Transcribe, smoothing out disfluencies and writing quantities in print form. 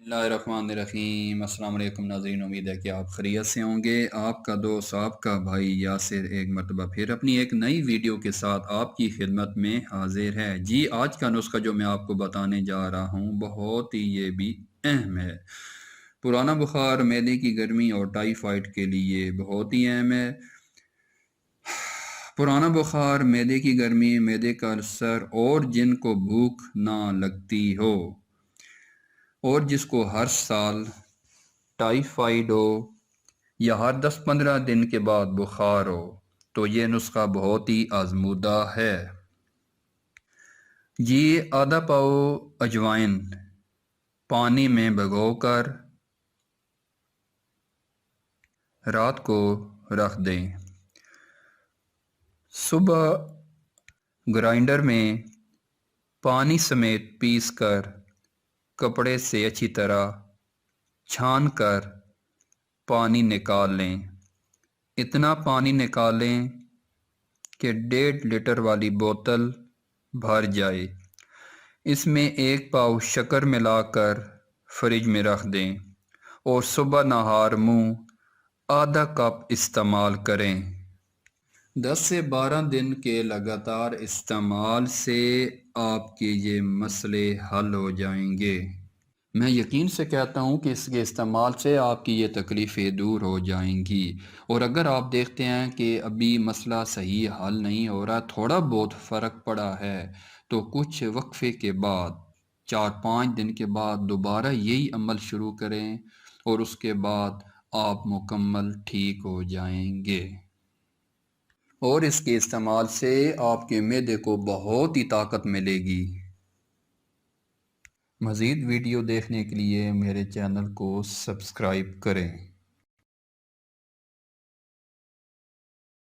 बिस्मिल्लाहिर्रहमानिर्रहीम। अस्सलाम वालेकुम नाज़रीन, उम्मीद है कि आप खैरियत से होंगे। आपका दोस्त आपका भाई यासिर एक मरतबा फिर अपनी एक नई वीडियो के साथ आपकी खिदमत में हाजिर है। जी, आज का नुस्खा जो मैं आपको बताने जा रहा हूँ बहुत ही ये भी अहम है। पुराना बुखार, मैदे की गर्मी और टाइफाइड के लिए बहुत ही अहम है। पुराना बुखार, मैदे की गर्मी, मैदे का अल्सर और जिनको भूख ना लगती हो और जिसको हर साल टाइफाइड हो या हर 10-15 दिन के बाद बुखार हो, तो ये नुस्खा बहुत ही आजमूदा है। ये आधा पाव अजवाइन पानी में भिगोकर रात को रख दें। सुबह ग्राइंडर में पानी समेत पीसकर कपड़े से अच्छी तरह छान कर पानी निकाल लें। इतना पानी निकालें कि 1.5 लीटर वाली बोतल भर जाए। इसमें 1 पाव शक्कर मिलाकर फ्रिज में रख दें और सुबह नहार मुंह आधा कप इस्तेमाल करें। 10 से 12 दिन के लगातार इस्तेमाल से आपके ये मसले हल हो जाएंगे। मैं यकीन से कहता हूँ कि इसके इस्तेमाल से आपकी ये तकलीफ़ें दूर हो जाएंगी। और अगर आप देखते हैं कि अभी मसला सही हल नहीं हो रहा, थोड़ा बहुत फ़र्क पड़ा है, तो कुछ वक्फे के बाद 4-5 दिन के बाद दोबारा यही अमल शुरू करें और उसके बाद आप मुकम्मल ठीक हो जाएंगे। और इसके इस्तेमाल से आपके मैदे को बहुत ही ताकत मिलेगी। मज़ीद वीडियो देखने के लिए मेरे चैनल को सब्सक्राइब करें।